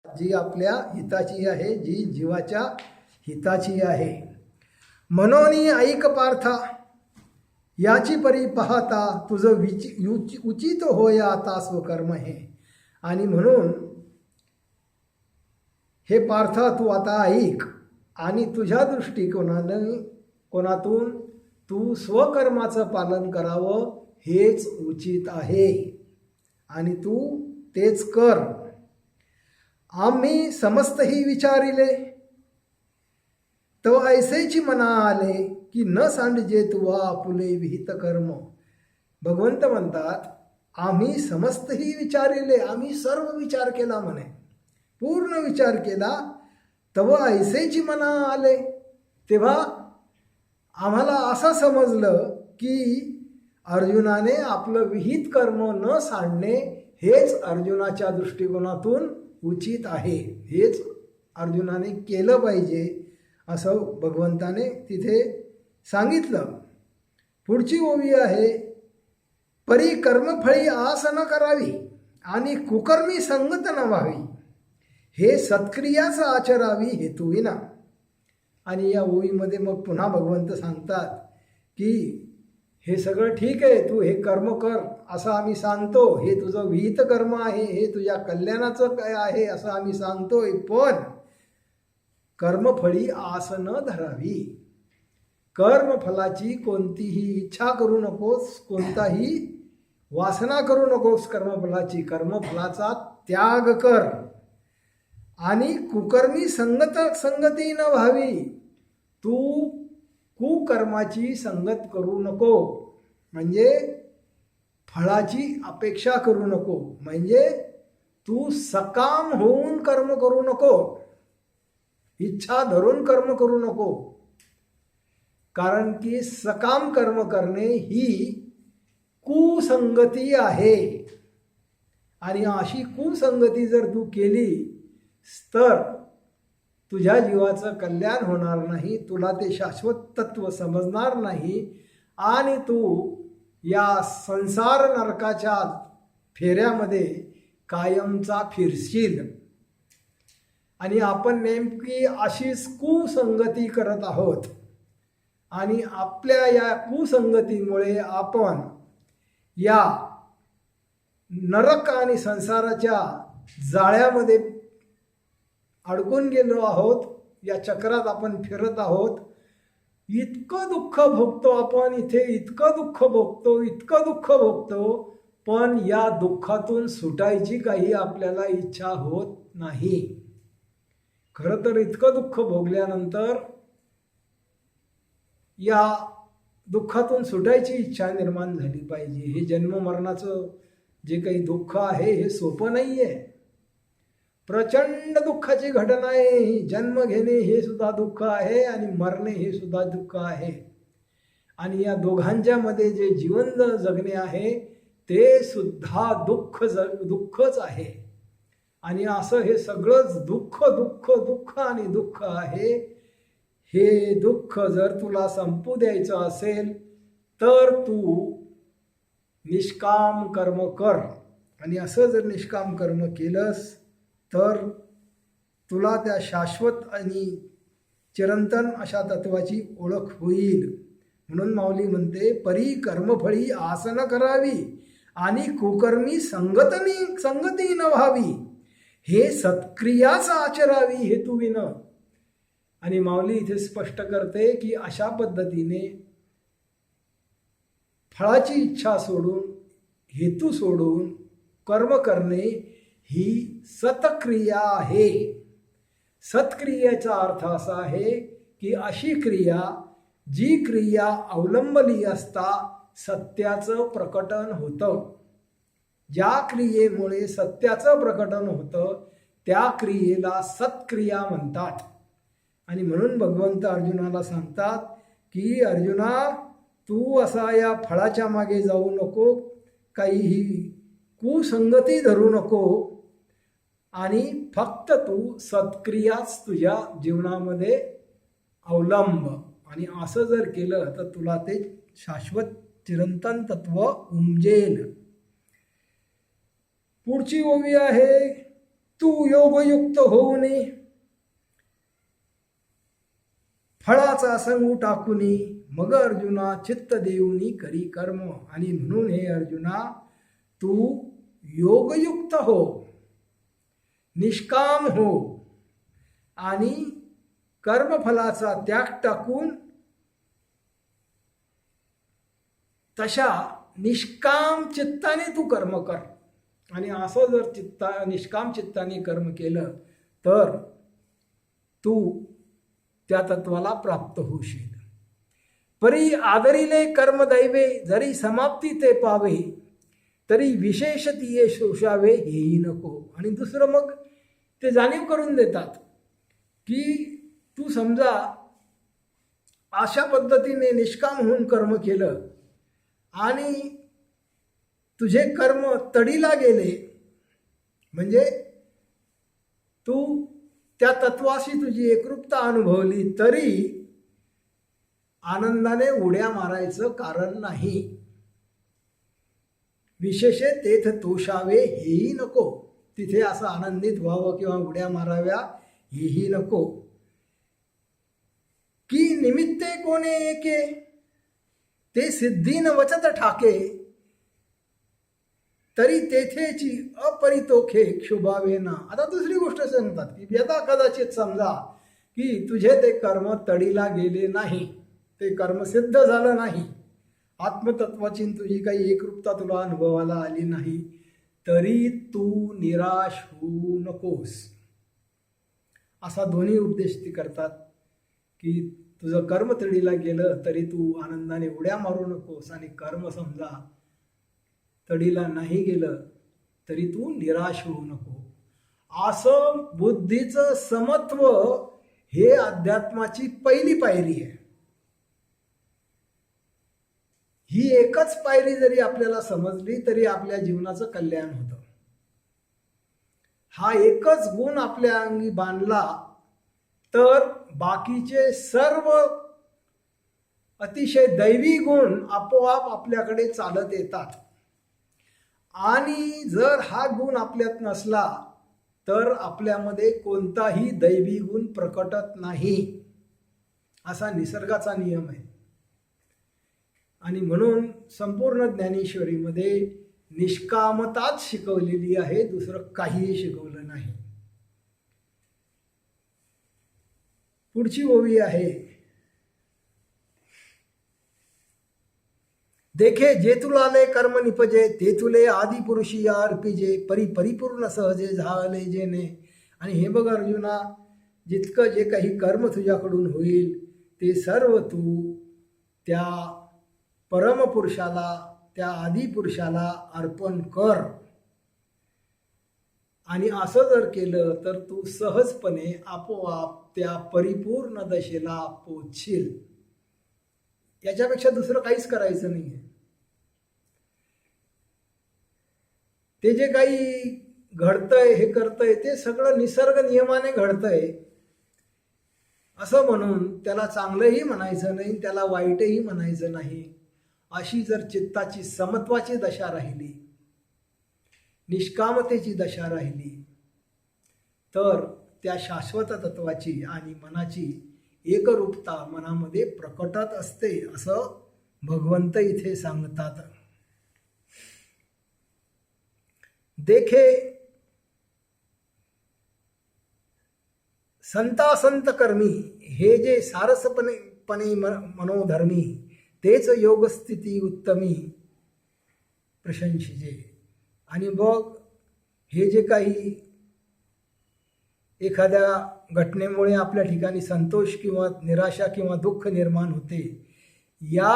जी आपल्या हिताची आहे, जी जीवाच्या हिताची आहे. मनोनी ऐक पार्था, याची परी पाहता तुझं उचित होय आता स्वकर्म हे. आणि म्हणून हे पार्था तू आता ऐक आणि तुझ्या कोणातून तू स्वकर्माचं पालन करावं हेच उचित आहे आणि तू तेच कर. आम्ही समस्तही विचारिले तो ऐसेची मना आले की न सांडजे तुवा आपुले विहित कर्म. भगवंत म्हणतात आम्ही समस्तही विचारिले, आम्ही सर्व विचार केला म्हणे, पूर्ण विचार केला. तव ऐसेची मना आले, तेव्हा आम्हाला असं समजलं की अर्जुनाने आपलं विहित कर्म न सांडणे हेच अर्जुनाच्या दृष्टिकोनातून उचित आहे, हेच अर्जुनाने केलं पाहिजे असं भगवंताने तिथे सांगितलं. पुढची ओवी आहे, परी कर्मफळी आस न करावी आणि कुकर्मी संगत न व्हावी, हे सत्क्रियाच आचरावी हेतुविना. आणि या ओवीमध्ये मग पुन्हा भगवंत सांगतात की हे सगळं ठीक आहे, तू हे कर्म कर असं आम्ही सांगतो, हे तुझं विहित कर्म आहे, हे तुझ्या कल्याणाचं काय आहे असं आम्ही सांगतोय, पण कर्मफळी आस न धरावी. कर्मफलाची कोणतीही इच्छा करू नकोस, कोणताही वासना करू नकोस कर्मफलाची. कर्मफलाचा त्याग कर आणि कुकर्मी संगती न व्हावी, तू कुकर्माची संगत करू नको, म्हणजे फळाची अपेक्षा करू नको, म्हणजे तू सकाम होऊन कर्म करू नको, इच्छा धरून कर्म करू नको. कारण की सकाम कर्म करणे ही कुसंगती आहे आणि अशी कुसंगती जर तू केली तर तुझ्या जीवाचं कल्याण होणार नाही, तुला ते शाश्वत तत्व समजणार नाही आणि तू या संसार नरकाच्या फेऱ्यामध्ये कायमचा फिरशील. आणि आपण नेमकी अशीच कुसंगती करत आहोत आणि आपल्या या कुसंगतीमुळे आपण या नरक आणि संसाराच्या जाळ्यामध्ये अडकून गेलो आहोत, या चक्रात आपण फिरत आहोत. इतकं दुःख भोगतो आपण इथे, इतकं दुःख भोगतो, इतकं दुःख भोगतो, पण या दुःखातून सुटायची काही आपल्याला इच्छा होत नाही. खरं तर इतकं दुःख भोगल्यानंतर या दुःखातून सुटायची इच्छा निर्माण झाली पाहिजे. हे जन्म मरणाचं जे काही दुःख आहे हे सोपं नाही आहे, प्रचंड दुःखाची घटना आहे ही. जन्म घेणे हे सुद्धा दुःख आहे आणि मरणे हे सुद्धा दुःख आहे. आणि या दोघांच्या मध्ये जे जीवन जगणे आहे ते सुद्धा दुःखच आहे. आणि असं हे सगळंच दुःख दुःख दुःख आणि दुःख आहे. हे दुःख जर तुला संपू द्यायचं असेल तर तू निष्काम कर्म कर. आणि असं जर निष्काम कर्म केलंस तर तुला त्या शाश्वत आणि चिरंतन अशा तत्वाची ओळख होईल. म्हणून माऊली म्हणते, परी कर्मफळी आस न करावी आणि कुकर्मी संगती न व्हावी, हे सत्क्रियाच आचरावी हेतुविन. आणि माऊली इथे स्पष्ट करते की अशा पद्धतीने फळाची इच्छा सोडून, हेतू सोडून कर्म करणे ही सत्क्रिया आहे. सत्क्रियेचा अर्थ असा आहे की अशी क्रिया जी क्रिया अवलंबली असता सत्याचं प्रकटन होतं. ज्या क्रियेमुळे सत्याचं प्रकटन होतं त्या क्रियेला सत्क्रिया म्हणतात. आणि म्हणून भगवंत अर्जुनाला सांगतात की अर्जुना, तू असा या फळाच्या मागे जाऊ नको, काहीही कुसंगती धरू नको आणि फक्त तू सत्क्रियाच तुझ्या जीवनामध्ये अवलंब. आणि असं जर केलं तर तुला ते शाश्वत चिरंतन तत्व उमजेल. पुढची ओवी आहे, तू योगयुक्त होऊ नये फळाचा संगू टाकुनी मग अर्जुना चित्त देऊनी करी कर्म. आणि म्हणून हे अर्जुना तू योगयुक्त हो, निष्काम हो आणि कर्मफलाचा त्याग टाकून तशा निष्काम चित्ताने तू कर्म कर. आणि असं जर निष्काम चित्ताने कर्म केलं तर तू त्या तत्वाला प्राप्त होशील. परी आदरिले कर्मदैवे जरी समाप्ती ते पावे तरी विशेष तिये शोषावे हेही नको. आणि दुसरं मग ते जाणीव करून देतात की तू समजा अशा पद्धतीने निष्काम होऊन कर्म केलं आणि तुझे कर्म तडीला गेले म्हणजे तू त्या तत्वाशी तुझी एकरूपता अनुभवली तरी आनंदाने उड्या मारायचं कारण नाही. विशेषे तेथ तोषावे हेही नको. तिथे असं आनंदित व्हावं किंवा उड्या माराव्या हेही नको. की निमित्ते कोणे एके ते सिद्धीन वचत ठाके तरी तेथेची अपरितोखे क्षुभावे ना. आता दुसरी गोष्ट सांगतात की यदा कदाचित समजा की तुझे ते कर्म तडीला गेले नाही, ते कर्म सिद्ध झालं नाही, आत्मतत्वाची तुझी काही एकरूपता तुला अनुभवाला आली नाही, तरी तू निराश होऊ नकोस. असा दोन्ही उपदेश ती करतात की तुझं कर्म तडीला गेलं तरी तू आनंदाने उड्या मारू नकोस आणि कर्म समजा तडीला नाही गेलं तरी तू निराश होऊ नको. असं बुद्धीचं समत्व हे अध्यात्माची पहिली पायरी आहे. ही एकच पायरी जरी आपल्याला समजली तरी आपल्या जीवनाचं कल्याण होतं. हा एकच गुण आपल्या अंगी बांधला तर बाकीचे सर्व अतिशय दैवी गुण आपोआप आपल्याकडे चालत येतात. आणि जर हा गुण आपल्यात नसला तर आपल्यामध्ये कोणताही दैवी गुण प्रकटत नाही, असा निसर्गाचा नियम आहे. आणि म्हणून संपूर्ण ज्ञानेश्वरीमध्ये निष्कामताच शिकवलेली आहे, दुसरं काहीही शिकवलं नाही. पुढची ओवी आहे, देखे जे तुलाले कर्म निपजे ते तुले आदि पुरुषी अर्पिजे परिपूर्ण सहजे झाले जेने. आणि हे बघ अर्जुना, जितकं जे काही कर्म तुझ्याकडून होईल ते सर्व तू त्या परमपुरुषाला, त्या आदिपुरुषाला अर्पण कर. आणि असं जर केलं तर तू सहजपणे आपोआप त्या परिपूर्ण दशेला पोचशील. याच्यापेक्षा दुसरं काहीच करायचं नाही. ते जे काही घडतंय, हे करतंय, ते सगळं निसर्ग नियमाने घडतंय असं म्हणून त्याला चांगलंही म्हणायचं नाही, त्याला वाईटही म्हणायचं नाही. अशी जर चित्ताची समत्वाची दशा राहिली, निष्कामतेची दशा राहिली तर त्या शाश्वत तत्वाची आणि मनाची एकरूपता मनामध्ये प्रकटत असते, असं भगवंत इथे सांगतात. देखे संतासंत कर्मी हे जे सारसपणे मनोधर्मी तेच योगस्थिती उत्तमी प्रशंसिजे. आणि बघ, हे जे काही एखाद्या घटनेमुळे आपल्या ठिकाणी संतोष किंवा निराशा किंवा दुःख निर्माण होते, या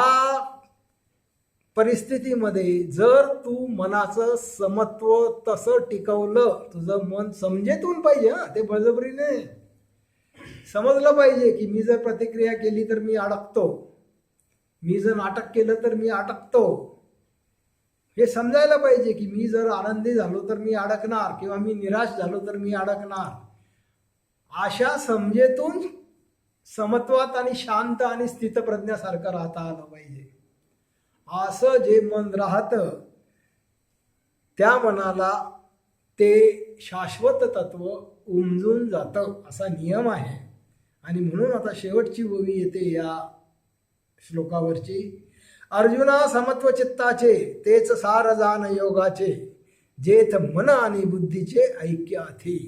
परिस्थितीमध्ये जर तू मनाचं समत्व तसं टिकवलं, तुझं मन समजेतून पाहिजे, ते बळजबरीने समजलं पाहिजे की मी जर प्रतिक्रिया केली तर मी अडकतो, मी जर नाटक केलं तर मी अडकतो. हे समजायला पाहिजे की मी जर आनंदी झालो तर मी अडकणार किंवा मी निराश झालो तर मी अडकणार. अशा समजेतून समत्वात आणि शांत आणि स्थितप्रज्ञासारखं राहता आलं पाहिजे. असं जे मन राहतं त्या मनाला ते शाश्वत तत्व उमजून जातं असा नियम आहे. आणि म्हणून आता शेवटची ओवी येते या श्लोकावरची. अर्जुना समत्व चित्ताचे तेच सार जाण योगाचे, जेथ मन आणि बुद्धीचे ऐक्य अथी.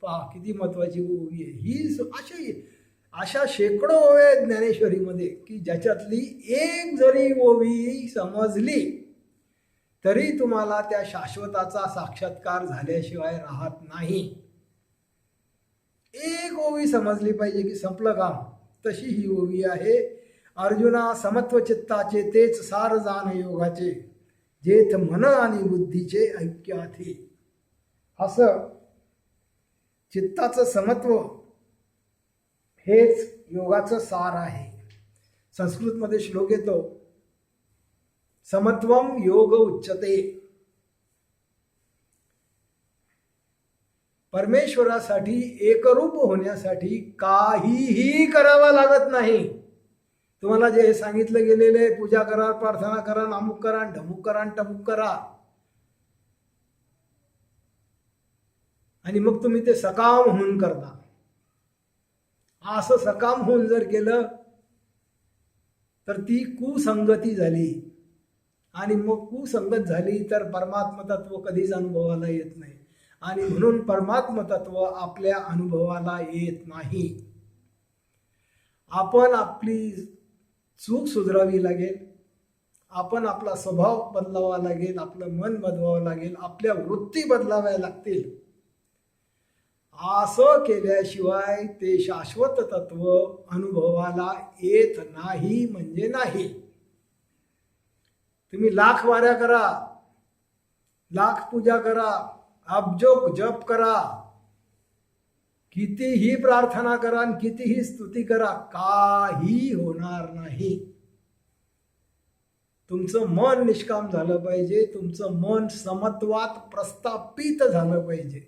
पहा किती महत्वाची ओवी आहे ही. अशा शेकडो ओव्या आहेत ज्ञानेश्वरीमध्ये की ज्याच्यातली एक जरी ओवी समजली तरी तुम्हाला त्या शाश्वताचा साक्षात्कार झाल्याशिवाय राहत नाही. एक ओवी समजली पाहिजे की संपलं काम. तशी ही ओवी आहे. अर्जुना समत्व चित्ताचे तेच सार जाण योगाचे, जेथ मन आणि बुद्धीचे ऐक्य अथी. असं चित्ताचं समत्व हेच योगाचं सार आहे. संस्कृतमध्ये श्लोक येतो, समत्वम योग उच्यते. परमेश्वरासाठी एकरूप होण्यासाठी काहीही करावं लागत नाही. तुम्हाला जे सांगितलं गेलेले पूजा करा, प्रार्थना करा, अमुक करा, ढमुक करा, टमुक करा, आणि मग तुम्ही ते सकाम होऊन करता. असं सकाम होऊन जर केलं तर ती कुसंगती झाली. आणि मग कुसंगत झाली तर परमात्म तत्व कधीच अनुभवाला येत नाही. आणि म्हणून परमात्म तत्व आपल्या अनुभवाला येत नाही. आपण आपली चूक सुधारावी लागेल. आपण आपला स्वभाव बदलावा लागेल. आपलं मन बदलावं लागेल. आपल्या वृत्ती बदलाव्या लागतील. असं केल्याशिवाय ते शाश्वत तत्व अनुभवाला येत नाही म्हणजे नाही. तुम्ही लाख वाऱ्या करा, लाख पूजा करा, अब्जोक जप करा, कितीही प्रार्थना करा आणि कितीही स्तुती करा, काही होणार नाही. तुमचं मन निष्काम झालं पाहिजे. तुमचं मन समत्वात प्रस्थापित झालं पाहिजे.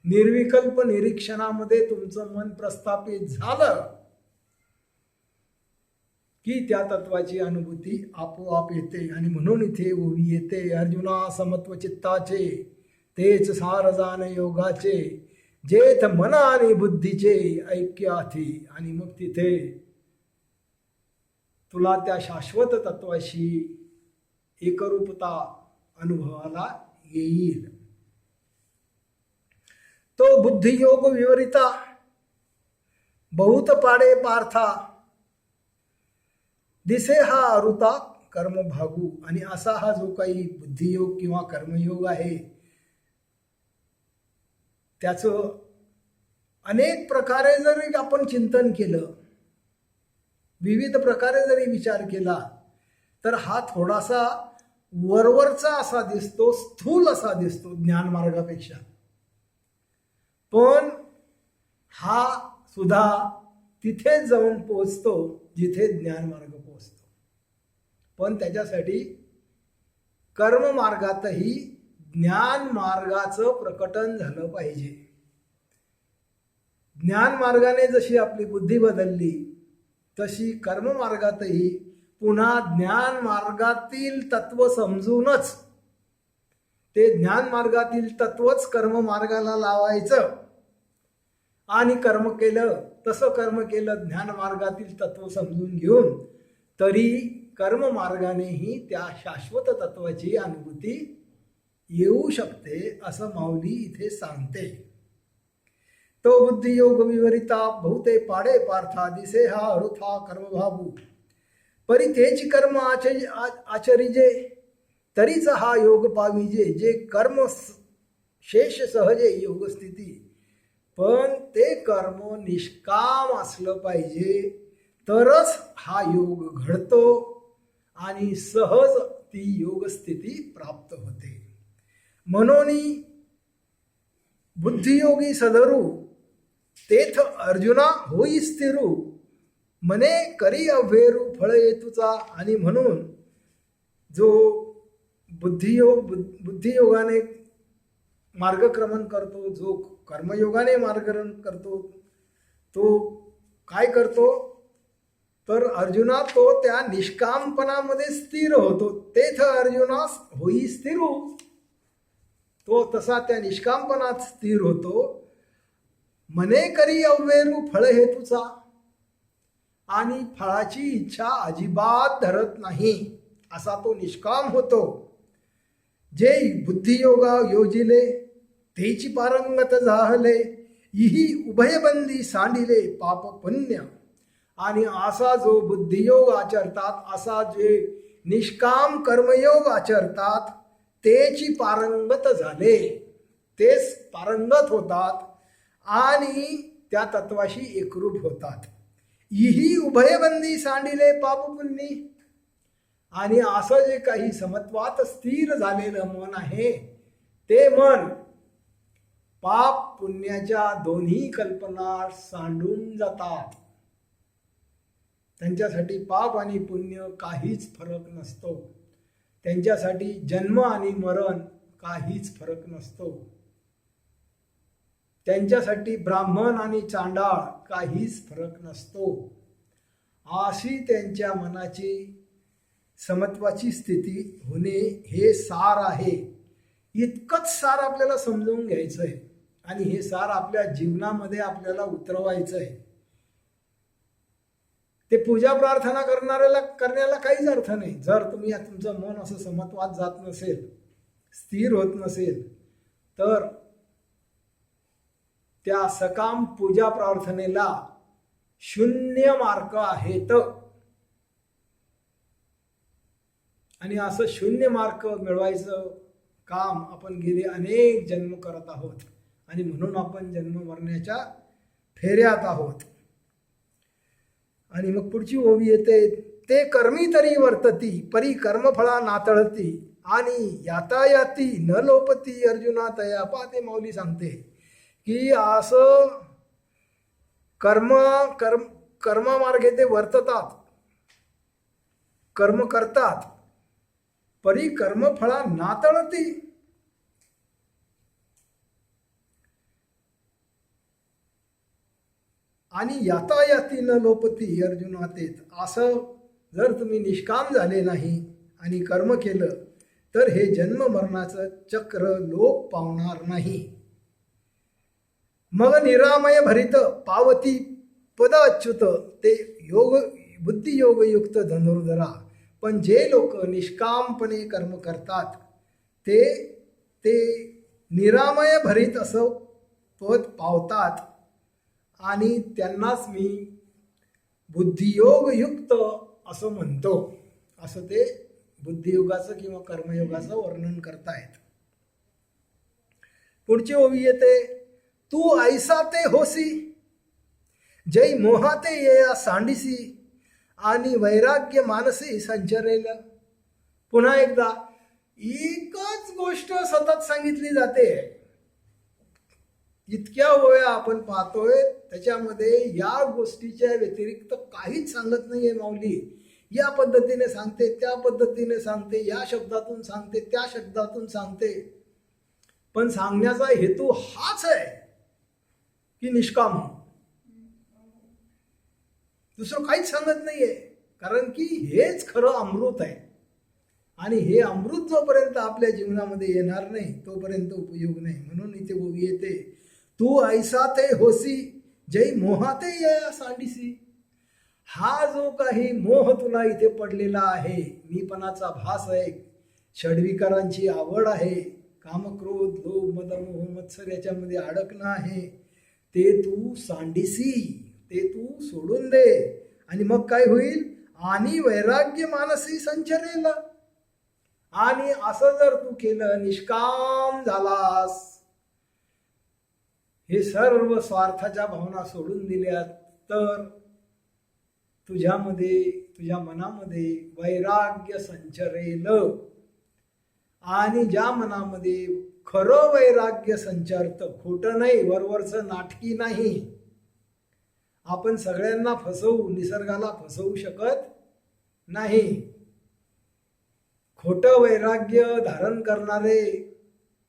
निर्विकल्प निरीक्षणामध्ये तुमचं मन प्रस्थापित झालं की त्या तत्वाची अनुभूती आपोआप येते. आणि म्हणून इथे ओवी येते, अर्जुना समत्व चित्ताचे तेच सार जाण योगाचे, जेथ मन आणि बुद्धीचे ऐक्य अथी. आणि मग तिथे तुला त्या शाश्वत तत्वाशी एकरूपता अनुभवाला येईल. तो बुद्धियोग विवरिता बहुत पाडे पार्था, दिसे हा अरुता कर्म भागू. आणि असा हा जो काही बुद्धियोग किंवा कर्मयोग आहे त्याचं अनेक प्रकारे जरी आपण चिंतन केलं, विविध प्रकारे जरी विचार केला तर हा थोडासा वरवरचा असा दिसतो, स्थूल असा दिसतो ज्ञानमार्गापेक्षा. पण हा सुद्धा तिथेच जाऊन पोहोचतो जिथे ज्ञानमार्ग पोहोचतो. पण त्याच्यासाठी कर्ममार्गातही ज्ञानमार्गाचं प्रकटन झालं पाहिजे. ज्ञानमार्गाने जशी आपली बुद्धी बदलली तशी कर्ममार्गातही पुन्हा ज्ञानमार्गातील तत्व समजूनच ते ज्ञानमार्गातील तत्वच कर्ममार्गाला लावायचं. आणि कर्म केलं, तसं कर्म केलं ज्ञानमार्गातील तत्व समजून घेऊन, तरी कर्ममार्गानेही त्या शाश्वत तत्वाची अनुभूती येऊ शकते असं माऊली इथे सांगते. तो बुद्धियोग विवरिता बहुते पाडे पार्था, दिसे हा अरुथा कर्मभावू. परी तेची कर्म आचरिजे, तरीच हा योग पाविजे. जे कर्म शेष सहजे योग स्थिती, पण ते कर्म निष्काम असलं पाहिजे तरच हा योग घडतो आणि सहज ती योग स्थिती प्राप्त होते. म्हणून बुद्धियोगी सदरू तेथ अर्जुना होई स्थिरू, मने करी अव्हेरू फळ येतुचा. आणि म्हणून जो बुद्धियोगाने मार्गक्रमण करतो, जो कर्मयोगाने मार्गक्रमण करतो, तो काय करतो तर अर्जुना तो त्या निष्कामपणामध्ये स्थिर होतो. तेथ अर्जुना होई स्थिरू. तो तसा त्या निष्कामपणात स्थिर होतो. मने करी अव्हेरू फळ हेतूचा, आणि फळाची इच्छा अजिबात धरत नाही, असा तो निष्काम होतो. जे बुद्धियोगा योजिले तेची पारंगत जाहले, इही उभयबंदी सांडिले पाप पुण्य. आणि असा जो बुद्धियोग आचरतात, असा जे निष्काम कर्मयोग आचरतात, तेची पारंगत झाले, तेच पारंगत होतात आणि त्या तत्वाशी एकरूप होतात. इही उभयबंदी सांडिले पाप पुण्य. आणि असं जे काही समत्वात स्थिर झालेलं मन आहे, ते मन पाप पुण्याच्या दोन्ही कल्पना सांडून जातात. त्यांच्यासाठी पाप आणि पुण्य काहीच फरक नसतो. त्यांच्यासाठी जन्म आणि मरण काहीच फरक नसतो. त्यांच्यासाठी ब्राह्मण आणि चांडाळ काहीच फरक नसतो. अशी त्यांच्या मनाची समत्वाची स्थिती होणे हे सार आहे. इतकंच सार आपल्याला समजून घ्यायचं आहे आणि हे सार आपल्या जीवनामध्ये आपल्याला उतरवायचं आहे. ते पूजा प्रार्थना करण्याला काहीच अर्थ नाही. जर तुम्ही तुमचं मन असं समत्वात जात नसेल, स्थिर होत नसेल, तर त्या सकाम पूजा प्रार्थनेला शून्य मार्क आहेत. आणि असं शून्य मार्क मिळवायचं काम आपण गेले अनेक जन्म करत आहोत, आणि म्हणून आपण जन्म मरण्याच्या फेऱ्यात आहोत. आणि मग पुढची ओवी येते, ते कर्मी तरी वर्तती परी कर्मफळा नातळती, आणि यातायाती न लोपती अर्जुना तया. ते माऊली सांगते की असं कर्मामार्गे ते वर्ततात, कर्म करतात, परी कर्मफळा नातळती. आणि यातायाती न लोपती अर्जुनातेत. असं जर तुम्ही निष्काम झाले नाही आणि कर्म केलं, तर हे जन्म मरणाचं चक्र लोप पावणार नाही. मग निरामय भरित पावती पद अच्युत, ते योग बुद्धियोगयुक्त धनुर्धरा. पण जे लोक निष्कामपणे कर्म करतात, ते निरामय भरित असं पद पावतात, आणि त्यांनाच मी बुद्धियोगयुक्त असं म्हणतो. असं ते बुद्धियोगाचं किंवा कर्मयोगाचं वर्णन करतायत. पुढची ओवी येते, तू ऐसा ते होसी जै मोहाते ये सांडिसी, आणि वैराग्य मानसी संचरेल. पुन्हा एकदा एकच गोष्ट सतत सांगितली जाते. इतक्या ओव्या आपण पाहतोय, त्याच्यामध्ये या गोष्टीच्या व्यतिरिक्त काहीच सांगत नाहीये माऊली. या पद्धतीने सांगते, त्या पद्धतीने सांगते, या शब्दातून सांगते, त्या शब्दातून सांगते. पण सांगण्याचा हेतू हाच आहे की निष्काम. दुसरं काहीच सांगत नाहीये, कारण की हेच खरं अमृत आहे. आणि हे अमृत जोपर्यंत आपल्या जीवनामध्ये येणार नाही, तोपर्यंत उपयोग नाही. म्हणून इथे ओवी येते, तू ऐसा ते होसी जै मोहाते या सांडिसी. हा जो काही मोह तुला इथे पडलेला आहे, मीपणाचा भास आहे, षड्विकारांची आवड आहे, कामक्रोध लोभ मद मोह मत्सर याच्यामध्ये अडकणं आहे, ते तू सांडिसी, ते तू सोडून दे. आणि मग काय होईल, आणि वैराग्य मानसी संचरेल. आणि असं जर तू केलं, निष्काम झालास, हे सर्व स्वार्थाच्या भावना सोडून दिल्या, तर तुझ्यामध्ये, तुझ्या मनामध्ये वैराग्य संचरेल. आणि ज्या मनामध्ये खरं वैराग्य संचारतं, खोटं नाही, वरवरचं नाटकी नाही. आपण सगळ्यांना फसवू, निसर्गाला फसवू शकत नाही. खोटं वैराग्य धारण करणारे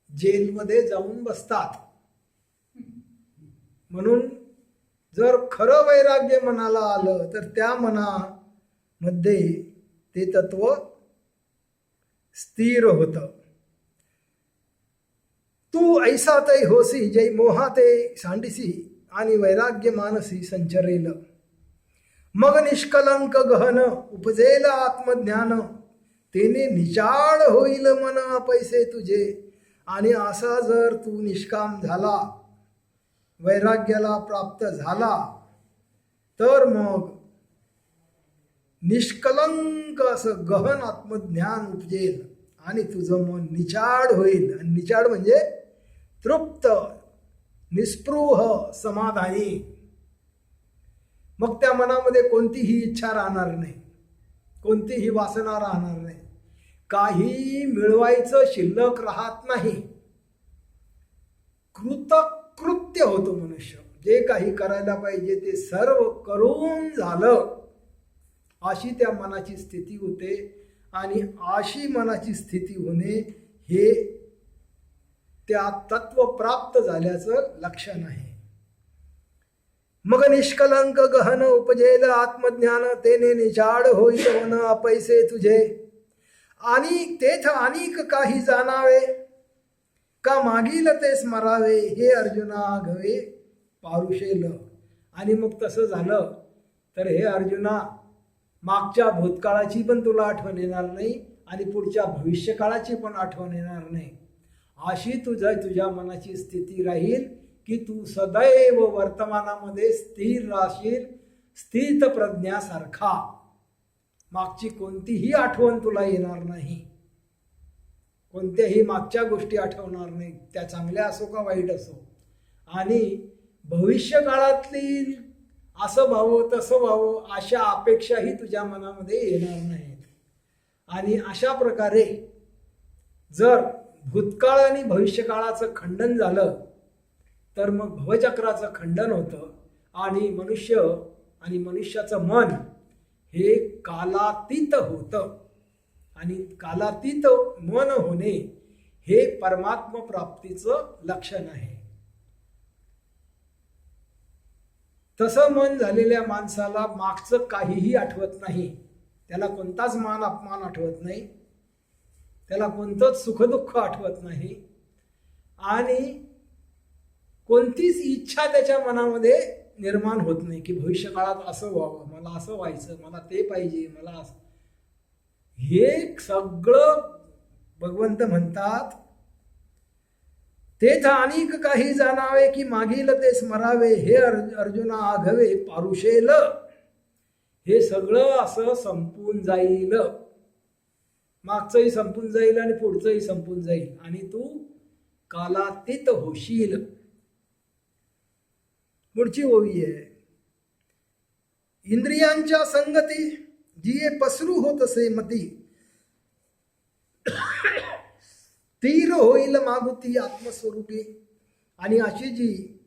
जेलमध्ये जाऊन बसतात. म्हणून जर खरं वैराग्य मनाला आलं, तर त्या मनामध्ये ते तत्व स्थिर होतं. तू ऐसा तै होसी जै मोहाते सांडिसी आणि वैराग्य मानसी संचरेल. मग निष्कलंक गहन उपजेल आत्मज्ञान, तेने निचाळ होईल मन पैसे तुझे. आणि असा जर तू निष्काम झाला, वैराग्याला प्राप्त झाला, तर मग निष्कलंक असं गहन आत्मज्ञान उपजेल आणि तुझं मन निचाळ होईल. आणि निचाळ म्हणजे तृप्त, निस्पृह, समाधानी. मग त्या मनामध्ये कोणतीही इच्छा राहणार नाही, कोणतीही वासना राहणार नाही, काही मिळवायचं शिल्लक राहत नाही. कृतकृत्य होतो मनुष्य. जे काही करायला पाहिजे ते सर्व करून झालं, अशी त्या मनाची स्थिती होते. आणि अशी मनाची स्थिती होणे हे त्या तत्व प्राप्त झाल्याचं लक्षण आहे. मग निष्कलंक गहन उपजेल आत्मज्ञान, तेने निचाळ होईल मन अपैसे तुझे. आणि तेथ अनेक काही जाणावे, का मागील ते स्मरावे, हे अर्जुना घवे पारुशेल. आणि मग तसं झालं तर हे अर्जुना, मागच्या भूतकाळाची पण तुला आठवण येणार नाही आणि पुढच्या भविष्यकाळाची पण आठवण येणार नाही. अशी तुझ्या मनाची स्थिती राहील की तू सदैव वर्तमानामध्ये स्थिर राहशील, स्थित प्रज्ञासारखा. मागची कोणतीही आठवण तुला येणार नाही, कोणत्याही मागच्या गोष्टी आठवणार नाही, त्या चांगल्या असो का वाईट असो. आणि भविष्यकाळातली असं व्हावं तसं व्हावं अशा अपेक्षाही तुझ्या मनामध्ये येणार नाहीत. आणि अशा प्रकारे जर भूतकाळ आणि भविष्यकाळाचं खंडन झालं तर मग भवचक्राचं खंडन होतं. आणि मनुष्याचं मन हे कालातीत होतं. आणि कालातीत मन होणे हे परमात्म प्राप्तीचं लक्षण आहे. तसं मन झालेल्या माणसाला मागचं काहीही आठवत नाही, त्याला कोणताच मान अपमान आठवत नाही, त्याला कोणतंच सुखदुःख आठवत नाही, आणि कोणतीच इच्छा त्याच्या मनामध्ये निर्माण होत नाही की भविष्यकाळात असं व्हावं, मला असं व्हायचं, मला ते पाहिजे, मला असं. हे सगळं भगवंत म्हणतात, तेथ अनेक काही जाणावे, की मागील ते स्मरावे, हे अर्जुना आघवे पारुशेल. हे सगळं असं संपून जाईल, मागचंही संपून जाईल आणि पुढचंही संपून जाईल, आणि तू कालातीत होशील. पुढची ओवी आहे, इंद्रियांच्या संगती जिये पसरू होत असे मती, स्थिर होईल मागुती आत्मस्वरूपी. आणि अशी जी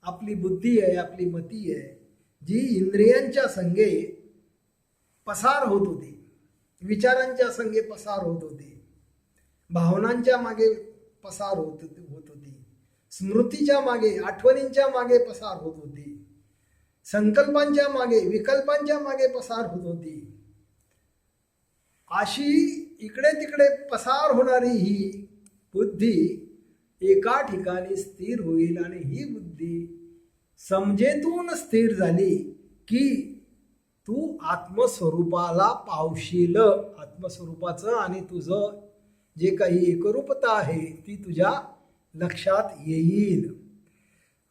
आपली बुद्धी आहे, आपली मती आहे, जी इंद्रियांच्या संगे पसार होत होती, विचारांच्या संगे पसार होत होती, भावनांच्या मागे पसार होत होती, स्मृतीच्या मागे, आठवणींच्या मागे पसार होत होती, संकल्पांच्या मागे, विकल्पांच्या मागे पसार होत होती. अशी इकडे तिकडे पसार होणारी ही बुद्धी एका ठिकाणी स्थिर होईल. आणि ही बुद्धी समजेतून स्थिर झाली की तू आत्मस्वरूपाला पावशील. आत्मस्वरूपाचं आणि तुझं जे काही एकरूपता आहे ती तुझ्या लक्षात येईल.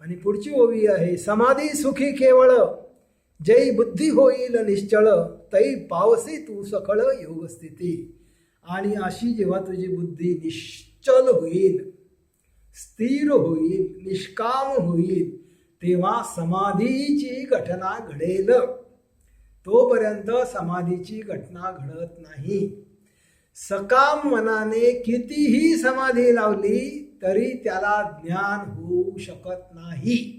आणि पुढची ओवी आहे, समाधी सुखी केवळ, जै बुद्धी होईल निश्चळ, तै पावसी तू सकळ योगस्थिती. आणि अशी जेव्हा तुझी बुद्धी निश्चल होईल, स्थिर होईल, निष्काम होईल, तेव्हा समाधीची घटना घडेल. तोपर्यंत समाधीची घटना घडत नाही. सकाम मनाने कितीही समाधी लावली तरी त्याला ज्ञान होऊ शकत नाही.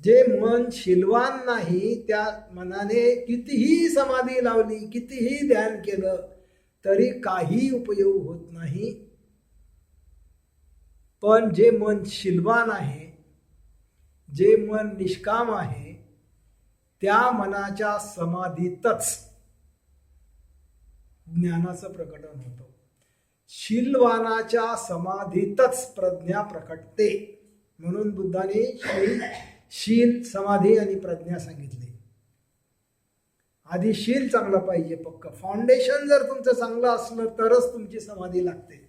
जे मन शीलवान नाही त्या मनाने कितीही समाधी लावली, कितीही ध्यान केलं तरी काही उपयोग होत नाही. पण जे मन शीलवान आहे, जे मन निष्काम आहे, त्या मनाच्या समाधीतच ज्ञानाचं प्रकटन होतं. शीलवानाच्या समाधीतच प्रज्ञा प्रकटते. म्हणून बुद्धाने शील, समाधी आणि प्रज्ञा सांगितली. आधी शील चांगलं पाहिजे, पक्क फाउंडेशन जर तुमचं चांगलं असलं तरच तुमची समाधी लागते.